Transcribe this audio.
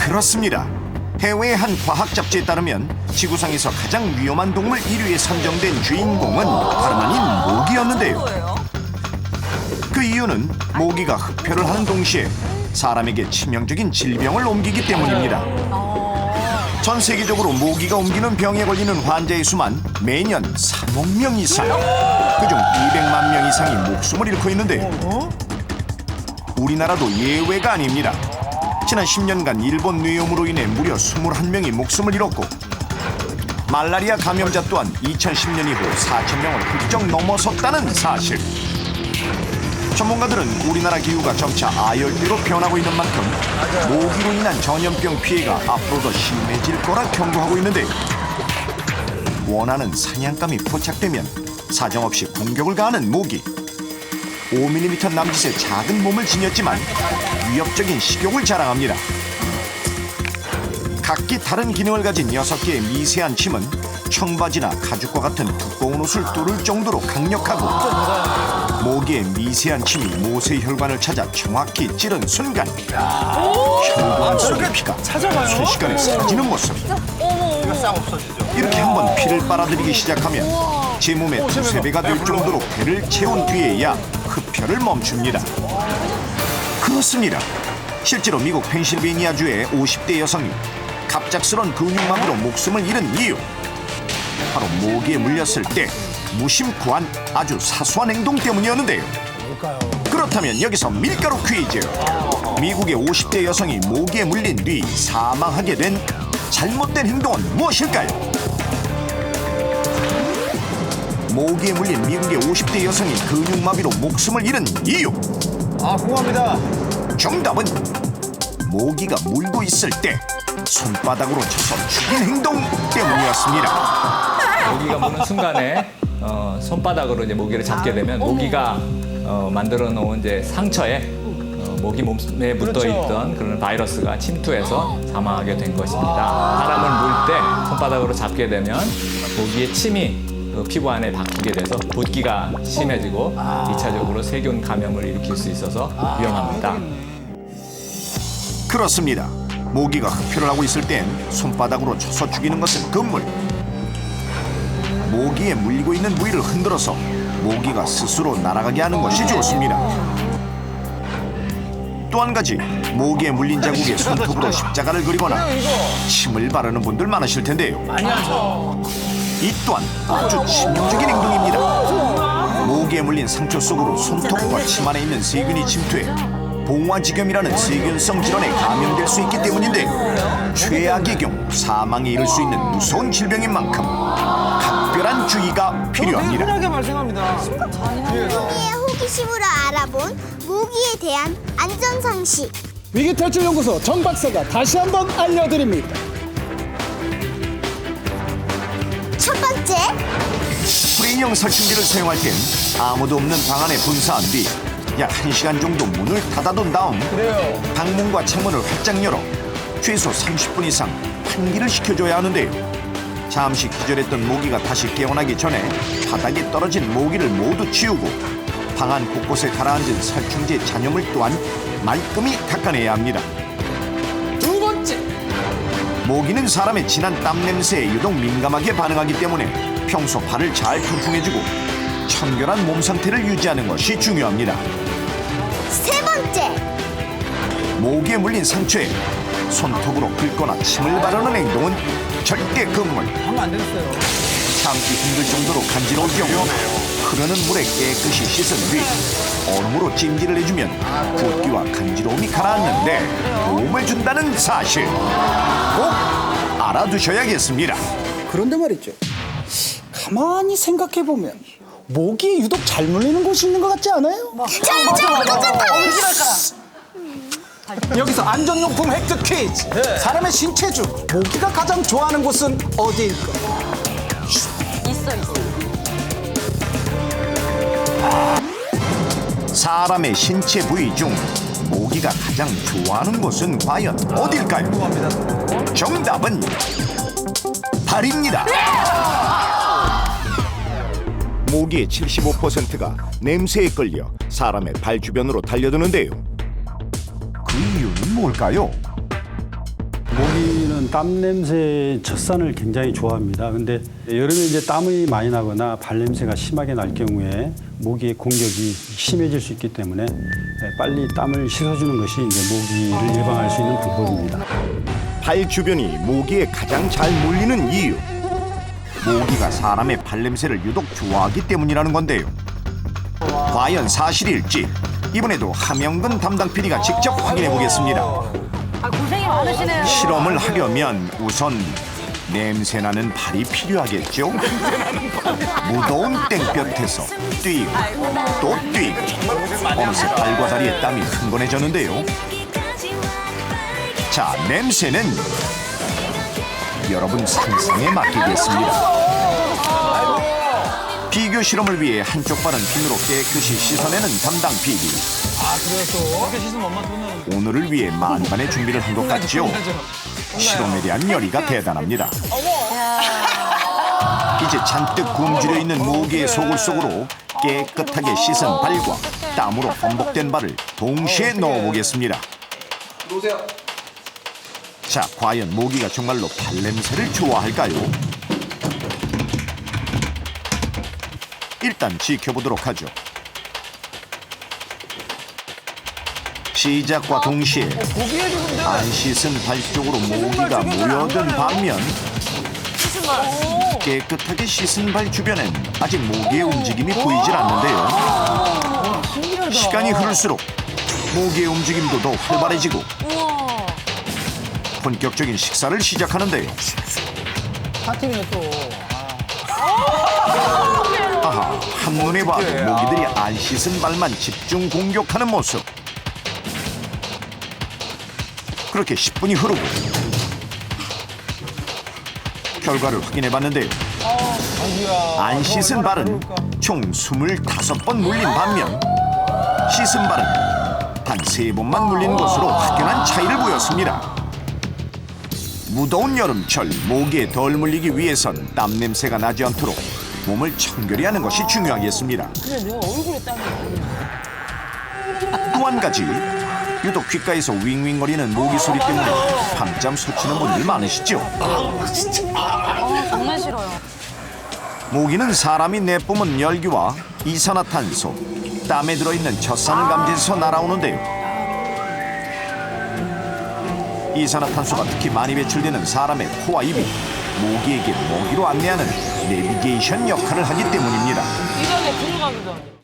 그렇습니다. 해외의 한 과학 잡지에 따르면 지구상에서 가장 위험한 동물 1위에 선정된 주인공은 다름 아닌 모기였는데요. 그 이유는 모기가 흡혈을 하는 동시에 사람에게 치명적인 질병을 옮기기 때문입니다. 전 세계적으로 모기가 옮기는 병에 걸리는 환자의 수만 매년 3억 명 이상, 그중 200만 명 이상이 목숨을 잃고 있는데요. 우리나라도 예외가 아닙니다. 지난 10년간 일본 뇌염으로 인해 무려 21명이 목숨을 잃었고, 말라리아 감염자 또한 2010년 이후 4,000명을 훌쩍 넘어섰다는 사실. 전문가들은 우리나라 기후가 점차 아열대로 변하고 있는 만큼 모기로 인한 전염병 피해가 앞으로 더 심해질 거라 경고하고 있는데요. 원하는 사냥감이 포착되면 사정없이 공격을 가하는 모기. 5mm 남짓의 작은 몸을 지녔지만 위협적인 식욕을 자랑합니다. 각기 다른 기능을 가진 6개의 미세한 침은 청바지나 가죽과 같은 두꺼운 옷을 뚫을 정도로 강력하고, 모기의 미세한 침이 모세혈관을 찾아 정확히 찌른 순간 혈관 속의 피가 순식간에 사라지는 모습. 이렇게 한번 피를 빨아들이기 시작하면 제 몸의 두세 배가 될 정도로 배를 채운 뒤에야 흡혈을 멈춥니다. 그렇습니다. 실제로 미국 펜실베이니아주의 50대 여성이 갑작스런 근육마비로 목숨을 잃은 이유, 바로 모기에 물렸을 때 무심코한 아주 사소한 행동 때문이었는데요. 그렇다면 여기서 밀가루 퀴즈. 미국의 50대 여성이 모기에 물린 뒤 사망하게 된 잘못된 행동은 무엇일까요? 모기에 물린 미국의 50대 여성이 근육마비로 목숨을 잃은 이유. 궁금합니다. 정답은 모기가 물고 있을 때 손바닥으로 쳐서 죽인 행동 때문이었습니다. 모기가 무는 순간에 손바닥으로 이제 모기를 잡게 되면 모기가 만들어 놓은 이제 상처에 모기 몸에 붙어 있던 그런 바이러스가 침투해서 사망하게 된 것입니다. 사람을 물 때 손바닥으로 잡게 되면 모기의 침이 피부 안에 바뀌게 돼서 붓기가 심해지고 2차적으로 세균 감염을 일으킬 수 있어서 위험합니다. 그렇습니다. 모기가 흡혈을 하고 있을 땐 손바닥으로 쳐서 죽이는 것은 금물. 모기에 물리고 있는 부위를 흔들어서 모기가 스스로 날아가게 하는 것이 좋습니다. 또 한 가지, 모기에 물린 자국에 손톱으로 십자가를 그리거나 침을 바르는 분들 많으실 텐데요. 이 또한 아주 치명적인 행동입니다. 모기에 물린 상처 속으로 손톱과 침 안에 있는 세균이 침투해 봉화지겸이라는 세균성 질환에 감염될 수 있기 때문인데요. 최악의 경우 사망에 이를 수 있는 무서운 질병인 만큼 각별한 주의가 필요합니다. 흔하게 발생합니다. 모기의 호기심으로 알아본 모기에 대한 안전상식. 위기탈출연구소 정 박사가 다시 한번 알려드립니다. 첫 번째, 스프레이형 살충제를 사용할 땐 아무도 없는 방 안에 분사한 뒤 약 1시간 정도 문을 닫아둔 다음 방문과 창문을 활짝 열어 최소 30분 이상 환기를 시켜줘야 하는데요. 잠시 기절했던 모기가 다시 깨어나기 전에 바닥에 떨어진 모기를 모두 치우고 방 안 곳곳에 가라앉은 살충제 잔여물 또한 말끔히 닦아내야 합니다. 두 번째, 모기는 사람의 진한 땀 냄새에 유독 민감하게 반응하기 때문에 평소 발을 잘 통풍해주고 청결한 몸 상태를 유지하는 것이 중요합니다. 세 번째, 모기에 물린 상처에 손톱으로 긁거나 침을 바르는 행동은 절대 금물. 하면 안 되겠어요. 참기 힘들 정도로 간지러울 경우 흐르는 물에 깨끗이 씻은 뒤 얼음으로 찜질을 해주면 붓기와 간지러움이 가라앉는데 도움을 준다는 사실 꼭 알아두셔야겠습니다. 그런데 말이죠. 가만히 생각해보면 모기에 유독 잘 물리는 곳이 있는 것 같지 않아요? 여기서 안전용품 획득 퀴즈. 사람의 신체 중 모기가 가장 좋아하는 곳은 어디일까? 사람의 신체 부위 중 모기가 가장 좋아하는 곳은 과연 어딜까요? 정답은 발입니다. 모기의 75%가 냄새에 끌려 사람의 발 주변으로 달려드는데요. 그 이유는 뭘까요? 모기는 땀 냄새, 젖산을 굉장히 좋아합니다. 근데 여름에 이제 땀이 많이 나거나 발 냄새가 심하게 날 경우에 모기의 공격이 심해질 수 있기 때문에 빨리 땀을 씻어주는 것이 이제 모기를 예방할 수 있는 방법입니다. 발 주변이 모기에 가장 잘 물리는 이유. 모기가 사람의 발냄새를 유독 좋아하기 때문이라는 건데요. 과연 사실일지 이번에도 함영근 담당 PD가 직접 확인해 보겠습니다. 아, 고생이 많으시네요. 실험을 하려면 우선 냄새나는 발이 필요하겠죠. 무더운 땡볕에서 뛰고 또 뛰고 어느새 발과 다리에 땀이 흥건해졌는데요. 자, 냄새는 여러분 상상에 맡기겠습니다. 비교 실험을 위해 한쪽 발은 비누로 깨끗이 씻어내는 담당 PD. 이렇게 씻으면 엄마 돈은. 오늘을 위해 만반의 준비를 한 것 같죠. 실험에 대한 열의가 대단합니다. 이제 잔뜩 굶주려 있는 모기의 속을 속으로 깨끗하게 씻은 발과 땀으로 범벅된 발을 동시에 넣어보겠습니다. 자, 과연 모기가 정말로 발냄새를 좋아할까요? 일단 지켜보도록 하죠. 시작과 동시에 안 씻은 발 쪽으로 모기가 모여든 반면 깨끗하게 씻은 발 주변엔 아직 모기의 움직임이 보이질 않는데요. 시간이 흐를수록 모기의 움직임도 더 활발해지고 본격적인 식사를 시작하는데요. 파티네 또. 아하, 한눈에 봐도 모기들이 안 씻은 발만 집중 공격하는 모습. 그렇게 10분이 흐르고 결과를 확인해봤는데요. 안 씻은 발은 총 25번 물린 반면 씻은 발은 단 3번만 물린 것으로 확연한 차이를 보였습니다. 무더운 여름철 모기에 덜 물리기 위해선 땀 냄새가 나지 않도록 몸을 청결히 하는 것이 중요하겠습니다. 또 한 가지, 유독 귓가에서 윙윙거리는 모기 소리 때문에 밤잠 설치는 분들 많으시죠? 정말 싫어요. 모기는 사람이 내뿜은 열기와 이산화탄소, 땀에 들어있는 젖산을 감지해서 날아오는데요. 이산화탄소가 특히 많이 배출되는 사람의 코와 입이 모기에게 먹이로 안내하는 내비게이션 역할을 하기 때문입니다. 이전에 들어가기도.